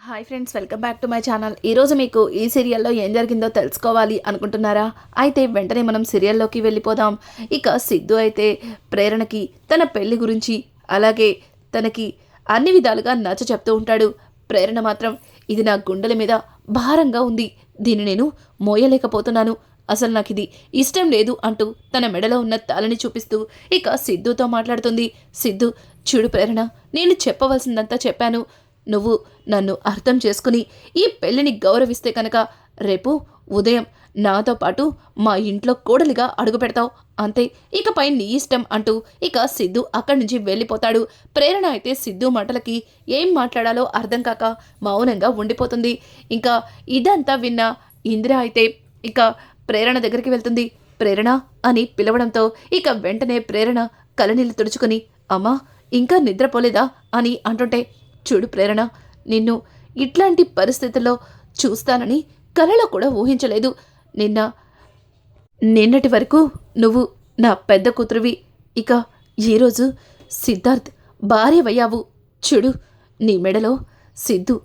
Hi friends, welcome back to my channel. ఈరోజు మీకు ఈ సీరియల్లో ఏం జరిగిందో తెలుసుకోవాలి అనుకుంటున్నారా? అయితే వెంటనే మనం సీరియల్లోకి వెళ్ళిపోదాం. ఇక సిద్ధు అయితే ప్రేరణకి తన పెళ్లి గురించి అలాగే తనకి అన్ని విధాలుగా నచ్చ చెప్తూ ఉంటాడు. ప్రేరణ మాత్రం ఇది నా గుండెల మీద భారంగా ఉంది, దీన్ని నేను మోయలేకపోతున్నాను, అసలు నాకు ఇది ఇష్టం లేదు అంటూ తన మెడలో ఉన్న తాళని చూపిస్తూ ఇక సిద్ధుతో మాట్లాడుతుంది. సిద్ధు, చూడు ప్రేరణ, నేను చెప్పవలసిందంతా చెప్పాను. నువ్వు నన్ను అర్థం చేసుకుని ఈ పెళ్లిని గౌరవిస్తే కనుక రేపు ఉదయం నాతో పాటు మా ఇంట్లో కోడలిగా అడుగు పెడతావు, అంతే, ఇకపై నీ ఇష్టం అంటూ ఇక సిద్ధు అక్కడి నుంచి వెళ్ళిపోతాడు. ప్రేరణ అయితే సిద్ధు మాటలకి ఏం మాట్లాడాలో అర్థం కాక మౌనంగా ఉండిపోతుంది. ఇంకా ఇదంతా విన్న ఇందిర అయితే ఇక ప్రేరణ దగ్గరికి వెళ్తుంది. ప్రేరణ అని పిలవడంతో ఇక వెంటనే ప్రేరణ కలనీళ్ళు తుడుచుకుని, అమ్మా ఇంకా నిద్రపోలేదా అని అంటుంటే, చూడు ప్రేరణ, నిన్ను ఇట్లాంటి పరిస్థితుల్లో చూస్తానని కలలో కూడా ఊహించలేదు. నిన్నటి వరకు నువ్వు నా పెద్ద కూతురువి, ఇక ఈరోజు సిద్ధార్థ్ భార్యవయ్యావు. చూడు, నీ మెడలో సిద్ధు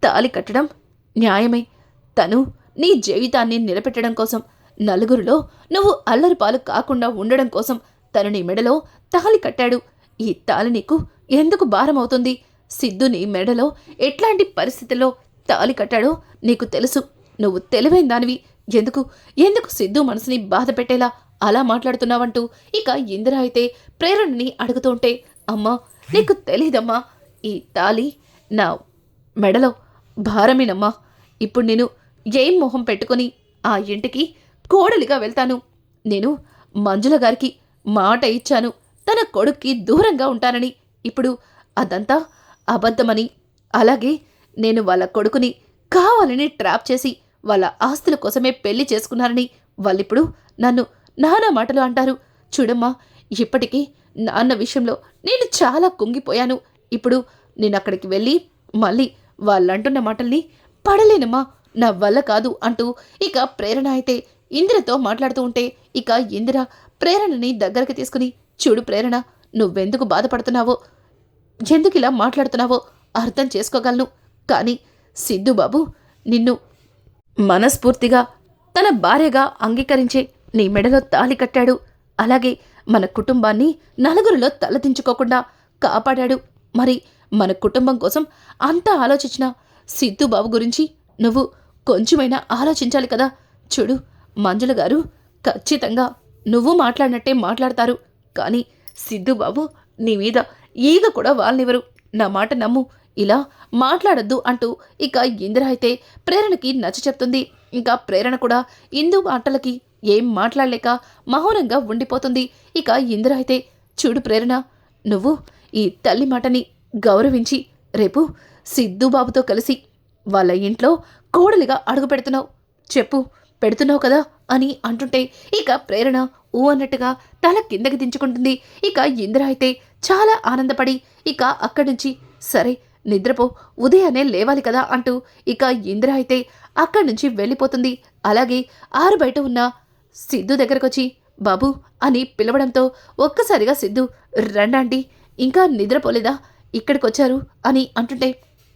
తాళి కట్టడం న్యాయమే. తను నీ జీవితాన్ని నిలబెట్టడం కోసం, నలుగురిలో నువ్వు అల్లరిపాలు కాకుండా ఉండడం కోసం తను నీ మెడలో తాళి కట్టాడు. ఈ తాళి నీకు ఎందుకు భారం అవుతుంది? సిద్ధు నీ మెడలో ఎట్లాంటి పరిస్థితుల్లో తాళి కట్టాడో నీకు తెలుసు. నువ్వు తెలివైన దానివి, ఎందుకు సిద్ధు మనసుని బాధ పెట్టేలా అలా మాట్లాడుతున్నావంటూ ఇక ఇందిర అయితే ప్రేరణని అడుగుతుంటే, అమ్మా నీకు తెలీదమ్మా, ఈ తాళి నా మెడలో భారమేనమ్మా. ఇప్పుడు నేను ఏం మొహం పెట్టుకొని ఆ ఇంటికి కోడలిగా వెళ్తాను? నేను మంజుల గారికి మాట ఇచ్చాను, తన కొడుక్కి దూరంగా ఉంటానని. ఇప్పుడు అదంతా అబద్ధమని, అలాగే నేను వాళ్ళ కొడుకుని కావాలని ట్రాప్ చేసి వాళ్ళ ఆస్తుల కోసమే పెళ్లి చేసుకున్నారని వాళ్ళిప్పుడు నన్ను నానా మాటలు అంటారు. చూడమ్మా, ఇప్పటికీ నాన్న విషయంలో నేను చాలా కుంగిపోయాను. ఇప్పుడు నేను అక్కడికి వెళ్ళి మళ్ళీ వాళ్ళంటున్న మాటల్ని పడలేనమ్మా, నా వల్ల కాదు అంటూ ఇక ప్రేరణ అయితే ఇందిరతో మాట్లాడుతూ ఉంటే ఇక ఇందిర ప్రేరణని దగ్గరికి తీసుకుని, చూడు ప్రేరణ, నువ్వెందుకు బాధపడుతున్నావో, ఎందుకు ఇలా మాట్లాడుతున్నావో అర్థం చేసుకోగలను. కానీ సిద్ధుబాబు నిన్ను మనస్ఫూర్తిగా తన భార్యగా అంగీకరించే నీ మెడలో తాళి కట్టాడు. అలాగే మన కుటుంబాన్ని నలుగురిలో తలదించుకోకుండా కాపాడాడు. మరి మన కుటుంబం కోసం అంతా ఆలోచించిన సిద్ధుబాబు గురించి నువ్వు కొంచెమైనా ఆలోచించాలి కదా. చూడు, మంజుల గారు ఖచ్చితంగా నువ్వు మాట్లాడినట్టే మాట్లాడతారు, కానీ సిద్ధుబాబు నీ మీద ఈగ కూడా వాళ్ళనివ్వరు. నా మాట నమ్ము, ఇలా మాట్లాడద్దు అంటూ ఇక ఇందిర అయితే ప్రేరణకి నచ్చ చెప్తుంది. ఇంకా ప్రేరణ కూడా ఇందు మాటలకి ఏం మాట్లాడలేక మౌనంగా ఉండిపోతుంది. ఇక ఇందిర అయితే, చూడు ప్రేరణ, నువ్వు ఈ తల్లి మాటని గౌరవించి రేపు సిద్ధుబాబుతో కలిసి వాళ్ళ ఇంట్లో కోడలిగా అడుగు పెడుతున్నావు కదా అని అంటుంటే ఇక ప్రేరణ ఊ అన్నట్టుగా తల కిందకి దించుకుంటుంది. ఇక ఇందిర అయితే చాలా ఆనందపడి ఇక అక్కడి నుంచి, సరే నిద్రపో, ఉదయాన్నే లేవాలి కదా అంటూ ఇక ఇందిర అయితే అక్కడి నుంచి వెళ్ళిపోతుంది. అలాగే ఆరు బయట ఉన్న సిద్ధు దగ్గరకొచ్చి, బాబు అని పిలవడంతో ఒక్కసారిగా సిద్ధు, రండి, ఇంకా నిద్రపోలేదా, ఇక్కడికొచ్చారు అని అంటుంటే,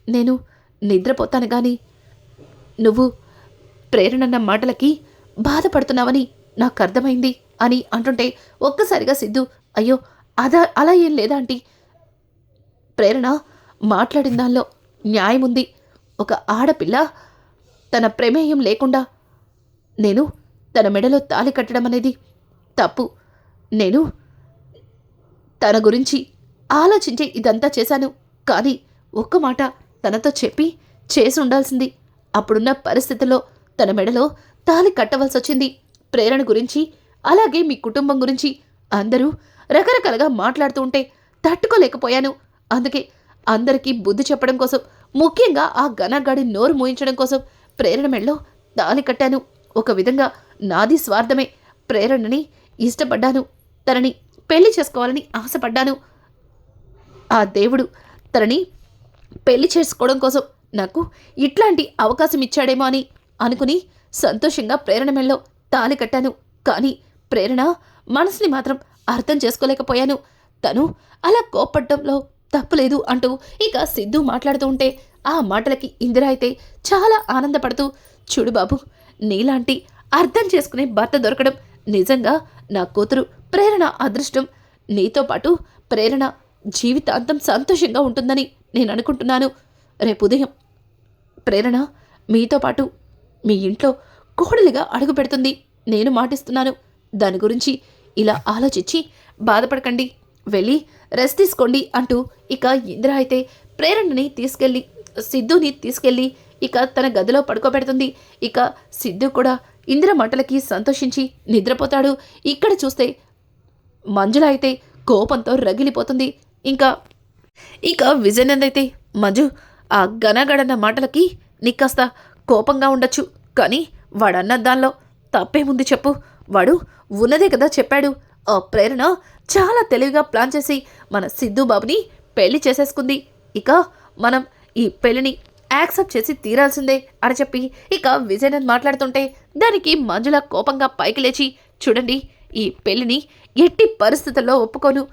నేను నిద్రపోతాను కానీ నువ్వు ప్రేరణన్న మాటలకి బాధపడుతున్నావని నాకు అర్థమైంది అని అంటుంటే ఒక్కసారిగా సిద్ధు, అయ్యో అలా ఏం లేదా ఆంటీ, ప్రేరణ మాట్లాడిన దానిలో న్యాయం ఉంది. ఒక ఆడపిల్ల తన ప్రమేయం లేకుండా నేను తన మెడలో తాళి కట్టడం అనేది తప్పు. నేను తన గురించి ఆలోచించి ఇదంతా చేశాను, కానీ ఒక్క మాట తనతో చెప్పి చేసి ఉండాల్సింది. అప్పుడున్న పరిస్థితుల్లో తన మెడలో తాళి కట్టవలసి వచ్చింది. ప్రేరణ గురించి అలాగే మీ కుటుంబం గురించి అందరూ రకరకాలుగా మాట్లాడుతూ ఉంటే తట్టుకోలేకపోయాను. అందుకే అందరికీ బుద్ధి చెప్పడం కోసం, ముఖ్యంగా ఆ ఘనగాడి నోరు మూయించడం కోసం ప్రేరణ మెడలో తాళి కట్టాను. ఒక విధంగా నాది స్వార్థమే. ప్రేరణని ఇష్టపడ్డాను, తనని పెళ్లి చేసుకోవాలని ఆశపడ్డాను. ఆ దేవుడు తనని పెళ్లి చేసుకోవడం కోసం నాకు ఇట్లాంటి అవకాశం ఇచ్చాడేమో అని అనుకుని సంతోషంగా ప్రేరణ మెడలో తాళి కట్టాను. కానీ ప్రేరణ మనసుని మాత్రం అర్థం చేసుకోలేకపోయాను. తను అలా కోప్పడ్డంలో తప్పులేదు అంటూ ఇక సిద్ధు మాట్లాడుతూ ఉంటే, ఆ మాటలకి ఇందిర అయితే చాలా ఆనందపడుతూ, చూడు బాబు, నీలాంటి అర్థం చేసుకునే భర్త దొరకడం నిజంగా నా కూతురు ప్రేరణ అదృష్టం. నీతో పాటు ప్రేరణ జీవితాంతం సంతోషంగా ఉంటుందని నేను అనుకుంటున్నాను. రేపు ఉదయం ప్రేరణ మీతో పాటు మీ ఇంట్లో కోడలిగా అడుగు పెడుతుంది. నేను మాటిస్తున్నాను. దాని గురించి ఇలా ఆలోచించి బాధపడకండి, వెళ్ళి రెస్ట్ తీసుకోండి అంటూ ఇక ఇందిర అయితే ప్రేరణని తీసుకెళ్ళి సిద్ధుని తీసుకెళ్ళి ఇక తన గదిలో పడుకోబెడుతుంది. ఇక సిద్ధు కూడా ఇందిర మాటలకి సంతోషించి నిద్రపోతాడు. ఇక్కడ చూస్తే మంజుల అయితే కోపంతో రగిలిపోతుంది. ఇక విజయనంద్ అయితే, మంజు, ఆ గనగడన్న మాటలకి నీకాస్త కోపంగా ఉండొచ్చు, కానీ వాడన్న దానిలో తప్పేముంది చెప్పు. వాడు ఉన్నదే కదా చెప్పాడు. ఆ ప్రేరణ చాలా తెలివిగా ప్లాన్ చేసి మన సిద్ధు బాబుని పెళ్లి చేసేసుకుంది. ఇక మనం ఈ పెళ్లిని యాక్సెప్ట్ చేసి తీరాల్సిందే అని చెప్పి ఇక విజయనంద్ మాట్లాడుతుంటే దానికి మంజుల కోపంగా పైకి లేచి, చూడండి, ఈ పెళ్లిని ఎట్టి పరిస్థితుల్లో ఒప్పుకోను,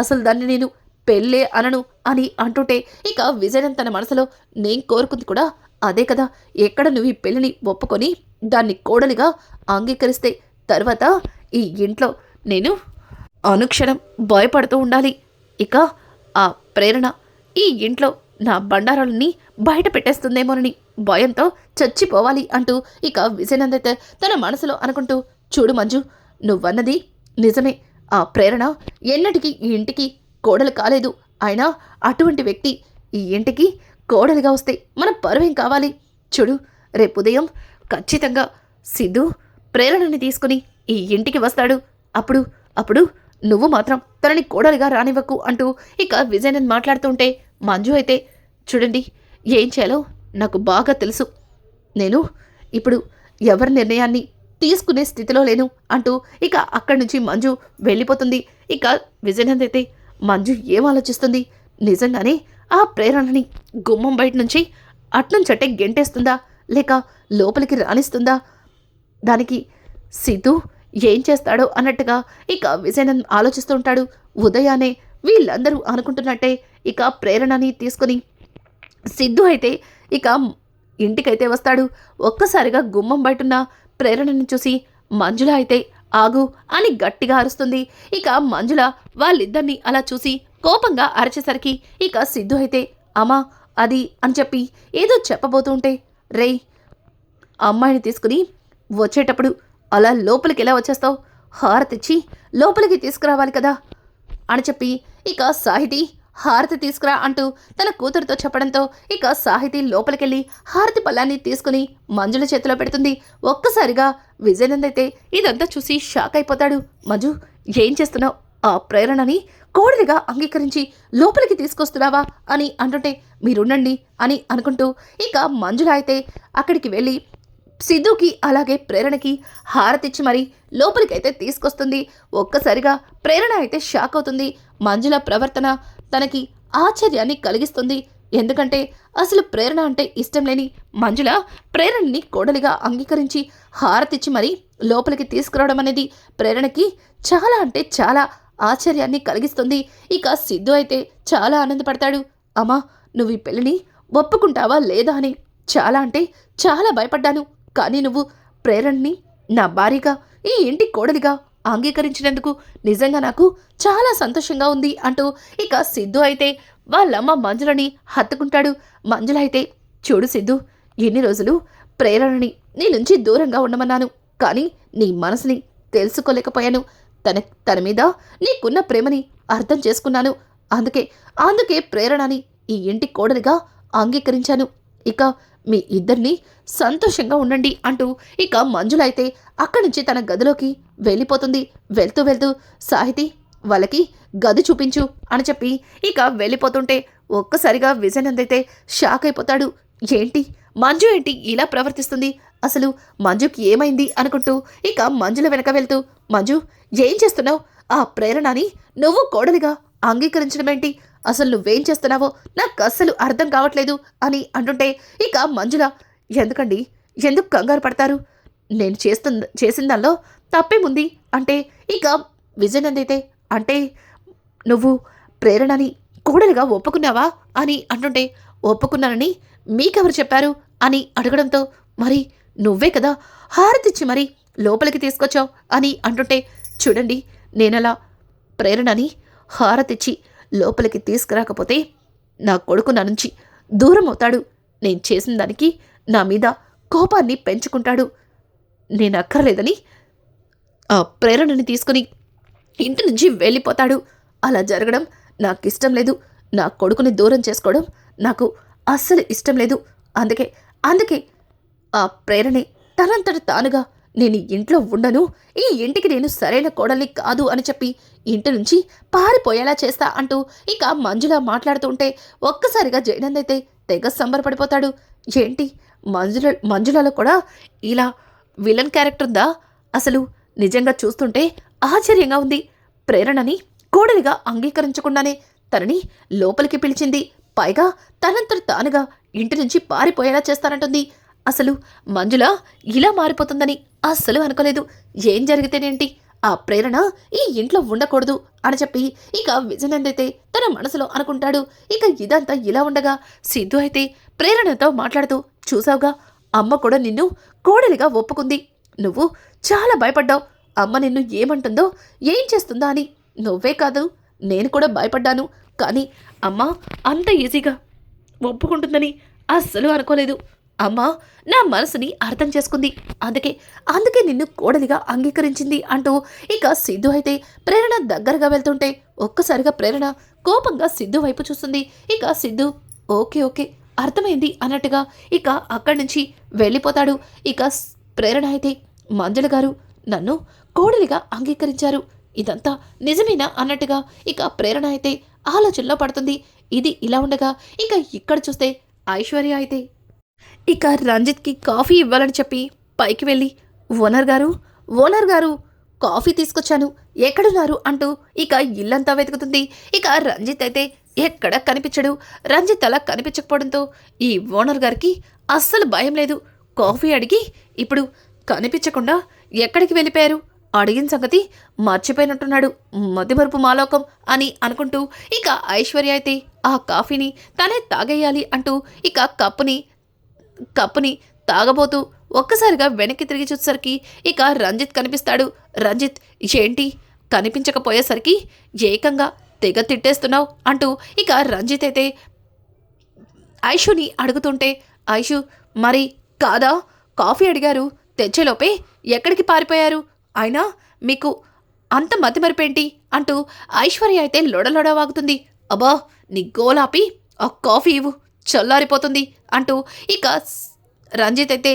అసలు దాన్ని నేను పెళ్ళే అనను అని అంటుంటే ఇక విజయనంద్ తన మనసులో, నేను కోరుకుంది కూడా అదే కదా. ఎక్కడ నువ్వు ఈ పెళ్లిని ఒప్పుకొని దాన్ని కోడలిగా అంగీకరిస్తే తర్వాత ఈ ఇంట్లో నేను అనుక్షణం భయపడుతూ ఉండాలి. ఇక ఆ ప్రేరణ ఈ ఇంట్లో నా బండారాలని బయట పెట్టేస్తుందేమోనని భయంతో చచ్చిపోవాలి అంటూ ఇక విజయనంద్ అయితే తన మనసులో అనుకుంటూ, చూడు మంజు, నువ్వన్నది నిజమే. ఆ ప్రేరణ ఎన్నటికీ ఈ ఇంటికి కోడలు కాలేదు. అయినా అటువంటి వ్యక్తి ఈ ఇంటికి కోడలిగా వస్తే మన పరువేం కావాలి. చూడు, రేపు ఉదయం ఖచ్చితంగా సిద్ధు ప్రేరణని తీసుకుని ఈ ఇంటికి వస్తాడు. అప్పుడు నువ్వు మాత్రం తనని కోడలిగా రానివ్వకు అంటూ ఇక విజయనంద్ మాట్లాడుతుంటే మంజు అయితే, చూడండి, ఏం చేయాలో నాకు బాగా తెలుసు. నేను ఇప్పుడు ఎవరి నిర్ణయాన్ని తీసుకునే స్థితిలో లేను అంటూ ఇక అక్కడి నుంచి మంజు వెళ్ళిపోతుంది. ఇక విజయనంద్ అయితే, మంజు ఏం ఆలోచిస్తుంది? నిజంగానే ఆ ప్రేరణని గుమ్మం బయట నుంచి అట్నుంచట్టే గెంటేస్తుందా, లేక లోపలికి రాణిస్తుందా? దానికి సిద్ధు ఏం చేస్తాడో అన్నట్టుగా ఇక విజయనంద్ ఆలోచిస్తుంటాడు. ఉదయాన్నే వీళ్ళందరూ అనుకుంటున్నట్టే ఇక ప్రేరణని తీసుకుని సిద్ధు అయితే ఇక ఇంటికైతే వస్తాడు. ఒక్కసారిగా గుమ్మం బయటున్న ప్రేరణని చూసి మంజుల అయితే, ఆగు అని గట్టిగా అరుస్తుంది. ఇక మంజుల వాళ్ళిద్దరినీ అలా చూసి కోపంగా అరిచేసరికి ఇక సిద్ధు అయితే, అమ్మా అది అని చెప్పి ఏదో చెప్పబోతుంటే, రేయ్, అమ్మాయిని తీసుకుని వచ్చేటప్పుడు అలా లోపలికి ఎలా వచ్చేస్తావు? హారతిచ్చి లోపలికి తీసుకురావాలి కదా అని చెప్పి ఇక సాహితి, హారతి తీసుకురా అంటూ తన కూతురుతో చెప్పడంతో ఇక సాహితి లోపలికెళ్ళి హారతి పళ్ళాన్ని తీసుకుని మంజుల చేతిలో పెడుతుంది. ఒక్కసారిగా విజయనంద్ అయితే ఇదంతా చూసి షాక్ అయిపోతాడు. మంజు, ఏం చేస్తున్నావు? ఆ ప్రేరణని కోడలిగా అంగీకరించి లోపలికి తీసుకొస్తున్నావా అని అంటుంటే, మీరుండండి అని అనుకుంటూ ఇక మంజుల అయితే అక్కడికి వెళ్ళి సిద్ధుకి అలాగే ప్రేరణకి హారతిచ్చి మరి లోపలికైతే తీసుకొస్తుంది. ఒక్కసారిగా ప్రేరణ అయితే షాక్ అవుతుంది. మంజుల ప్రవర్తన తనకి ఆశ్చర్యాన్ని కలిగిస్తుంది. ఎందుకంటే అసలు ప్రేరణ అంటే ఇష్టం లేని మంజుల ప్రేరణని కోడలిగా అంగీకరించి హారతిచ్చి మరి లోపలికి తీసుకురావడం అనేది ప్రేరణకి చాలా అంటే చాలా ఆశ్చర్యాన్ని కలిగిస్తుంది. ఇక సిద్ధు అయితే చాలా ఆనందపడతాడు. అమ్మా, నువ్వు ఈ పెళ్ళిని ఒప్పుకుంటావా లేదా అని చాలా అంటే చాలా భయపడ్డాను. కానీ నువ్వు ప్రేరణని నా భార్యగా, ఈ ఇంటి కోడలిగా అంగీకరించినందుకు నిజంగా నాకు చాలా సంతోషంగా ఉంది అంటూ ఇక సిద్ధు అయితే వాళ్ళమ్మ మంజులని హత్తుకుంటాడు. మంజుల అయితే, చూడు సిద్ధు, ఎన్ని రోజులు ప్రేరణని నీ నుంచి దూరంగా ఉండమన్నాను, కానీ నీ మనసుని తెలుసుకోలేకపోయాను. తన మీద నీకున్న ప్రేమని అర్థం చేసుకున్నాను. అందుకే ప్రేరణని ఈ ఇంటి కోడలిగా అంగీకరించాను. ఇక మీ ఇద్దరిని సంతోషంగా ఉండండి అంటూ ఇక మంజుల అయితే అక్కడి నుంచి తన గదిలోకి వెళ్ళిపోతుంది. వెళ్తూ సాహితి, వాళ్ళకి గది చూపించు అని చెప్పి ఇక వెళ్ళిపోతుంటే ఒక్కసారిగా విజయనంద్ అయితే షాక్ అయిపోతాడు. ఏంటి మంజు ఏంటి ఇలా ప్రవర్తిస్తుంది? అసలు మంజుకి ఏమైంది అనుకుంటూ ఇక మంజుల వెనక వెళ్తూ, మంజు, ఏం చేస్తున్నావు? ఆ ప్రేరణని నువ్వు కోడలిగా అంగీకరించడం ఏంటి? అసలు నువ్వేం చేస్తున్నావో నాకు అస్సలు అర్థం కావట్లేదు అని అంటుంటే ఇక మంజుల, ఎందుకు కంగారు పడతారు? నేను చేసిన దానిలో తప్పేముంది అంటే ఇక విజయనంద్ అయితే, అంటే నువ్వు ప్రేరణని కోడలిగా ఒప్పుకున్నావా అని అంటుంటే, ఒప్పుకున్నానని మీకెవరు చెప్పారు అని అడగడంతో, మరి నువ్వే కదా హారతిచ్చి మరి లోపలికి తీసుకొచ్చావు అని అంటుంటే, చూడండి నేనలా ప్రేరణని హారతిచ్చి లోపలికి తీసుకురాకపోతే నా కొడుకు నా నుంచి దూరం అవుతాడు. నేను చేసిన దానికి నా మీద కోపాన్ని పెంచుకుంటాడు. నేను అక్కర్లేదని ఆ ప్రేరణని తీసుకుని ఇంటి నుంచి వెళ్ళిపోతాడు. అలా జరగడం నాకిష్టం లేదు. నా కొడుకుని దూరం చేసుకోవడం నాకు అస్సలు ఇష్టం లేదు. అందుకే అందుకే ఆ ప్రేరణే తనంతట తానుగా నేను ఇంట్లో ఉండను, ఈ ఇంటికి నేను సరైన కోడల్ని కాదు అని చెప్పి ఇంటి నుంచి పారిపోయేలా చేస్తా అంటూ ఇక మంజుల మాట్లాడుతూ ఉంటే ఒక్కసారిగా జయనంద్ అయితే తెగ సంబరపడిపోతాడు. ఏంటి మంజులలో కూడా ఇలా విలన్ క్యారెక్టర్ ఉందా? అసలు నిజంగా చూస్తుంటే ఆశ్చర్యంగా ఉంది. ప్రేరణని కోడలిగా అంగీకరించకుండానే తనని లోపలికి పిలిచింది. పైగా తనంతట తానుగా ఇంటి నుంచి పారిపోయేలా చేస్తానంటుంది. అసలు మంజుల ఇలా మారిపోతుందని అస్సలు అనుకోలేదు. ఏం జరిగితేనేంటి, ఆ ప్రేరణ ఈ ఇంట్లో ఉండకూడదు అని చెప్పి ఇక విజయనంద్ అయితే తన మనసులో అనుకుంటాడు. ఇక ఇదంతా ఇలా ఉండగా సిద్ధు అయితే ప్రేరణతో మాట్లాడుతూ, చూసావుగా అమ్మ కూడా నిన్ను కోడలిగా ఒప్పుకుంది. నువ్వు చాలా భయపడ్డావు అమ్మ నిన్ను ఏమంటుందో ఏం చేస్తుందో అని. నువ్వే కాదు నేను కూడా భయపడ్డాను. కానీ అమ్మ అంత ఈజీగా ఒప్పుకుంటుందని అస్సలు అనుకోలేదు. అమ్మ నా మనసుని అర్థం చేసుకుంది. అందుకే నిన్ను కోడలిగా అంగీకరించింది అంటూ ఇక సిద్ధు అయితే ప్రేరణ దగ్గరగా వెళ్తుంటే ఒక్కసారిగా ప్రేరణ కోపంగా సిద్ధు వైపు చూస్తుంది. ఇక సిద్ధు ఓకే అర్థమైంది అన్నట్టుగా ఇక అక్కడి నుంచి వెళ్ళిపోతాడు. ఇక ప్రేరణ అయితే మంజుల గారు నన్ను కోడలిగా అంగీకరించారు, ఇదంతా నిజమేనా అన్నట్టుగా ఇక ప్రేరణ అయితే ఆలోచనలో పడుతుంది. ఇది ఇలా ఉండగా ఇక ఇక్కడ చూస్తే ఐశ్వర్య అయితే ఇక రంజిత్కి కాఫీ ఇవ్వాలని చెప్పి పైకి వెళ్ళి ఓనర్ గారు కాఫీ తీసుకొచ్చాను, ఎక్కడున్నారు అంటూ ఇక ఇల్లంతా వెతుకుతుంది. ఇక రంజిత్ అయితే ఎక్కడ కనిపించడు. రంజిత్ అలా కనిపించకపోవడంతో ఈ ఓనర్ గారికి అస్సలు భయం లేదు. కాఫీ అడిగి ఇప్పుడు కనిపించకుండా ఎక్కడికి వెళ్ళిపోయారు, అడిగిన సంగతి మర్చిపోయినట్టున్నాడు, మతిమరుపు మాలోకం అని అనుకుంటూ ఇక ఐశ్వర్య అయితే ఆ కాఫీని తనే తాగేయాలి అంటూ ఇక కప్పుని తాగబోతూ ఒక్కసారిగా వెనక్కి తిరిగి చూసేసరికి ఇక రంజిత్ కనిపిస్తాడు. రంజిత్ ఏంటి కనిపించకపోయేసరికి ఏకంగా తెగ తిట్టేస్తున్నావు అంటూ ఇక రంజిత్ అయితే ఐషుని అడుగుతుంటే, ఐషు మరి కాదా కాఫీ అడిగారు తెచ్చేలోపే ఎక్కడికి పారిపోయారు, అయినా మీకు అంత మతిమరిపేంటి అంటూ ఐశ్వర్య అయితే లొడలొడ వాగుతుంది. అబ్బా నీ గోలాపి ఆ కాఫీ ఇవ్వు చల్లారిపోతుంది అంటూ ఇక రంజిత్ అయితే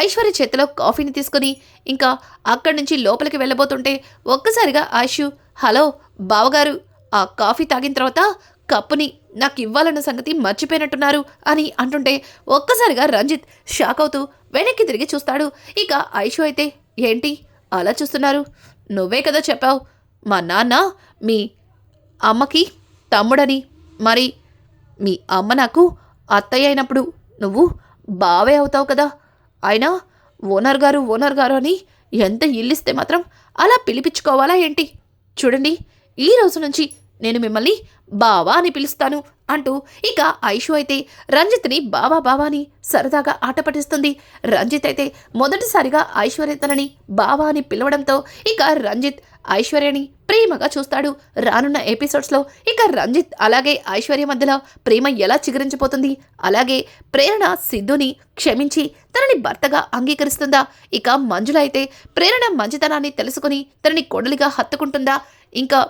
ఐశ్వర్య చేతిలో కాఫీని తీసుకుని ఇంకా అక్కడి నుంచి లోపలికి వెళ్ళబోతుంటే ఒక్కసారిగా ఐషు హలో బావగారు, ఆ కాఫీ తాగిన తర్వాత కప్పుని నాకు ఇవ్వాలన్న సంగతి మర్చిపోయినట్టున్నారు అని అంటుంటే ఒక్కసారిగా రంజిత్ షాక్ అవుతూ వెనక్కి తిరిగి చూస్తాడు. ఇక ఐషు అయితే ఏంటి అలా చూస్తున్నారు, నువ్వే కదా చెప్పావు మా నాన్న మీ అమ్మకి తమ్ముడని, మరి మీ అమ్మ నాకు అత్తయ్య అయినప్పుడు నువ్వు బావే అవుతావు కదా, అయినా ఓనర్ గారు అని ఎంత ఇల్లిస్తే మాత్రం అలా పిలిపించుకోవాలా ఏంటి, చూడండి ఈ రోజు నుంచి నేను మిమ్మల్ని బావా అని పిలుస్తాను అంటూ ఇక ఐషు అయితే రంజిత్ని బావా అని సరదాగా ఆట పట్టిస్తుంది. రంజిత్ అయితే మొదటిసారిగా ఐశ్వర్య తనని బావా అని పిలవడంతో ఇక రంజిత్ ఐశ్వర్యని ప్రేమగా చూస్తాడు. రానున్న ఎపిసోడ్స్లో ఇక రంజిత్ అలాగే ఐశ్వర్య మధ్యలో ప్రేమ ఎలా చిగురించిపోతుంది, అలాగే ప్రేరణ సిద్ధుని క్షమించి తనని భర్తగా అంగీకరిస్తుందా, ఇక మంజుల అయితే ప్రేరణ మంచితనాన్ని తెలుసుకుని తనని కొడలిగా హత్తుకుంటుందా, ఇంకా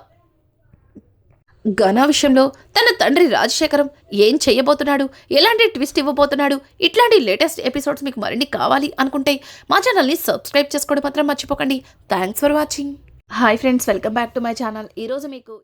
ఘనా విషయంలో తన తండ్రి రాజశేఖరం ఏం చెయ్యబోతున్నాడు, ఎలాంటి ట్విస్ట్ ఇవ్వబోతున్నాడు, ఇట్లాంటి లేటెస్ట్ ఎపిసోడ్స్ మీకు మరిన్ని కావాలి అనుకుంటే మా ఛానల్ని సబ్స్క్రైబ్ చేసుకోవడం మాత్రం మర్చిపోకండి. Thanks for watching. Hi friends, welcome back to my channel. ఈరోజు మీకు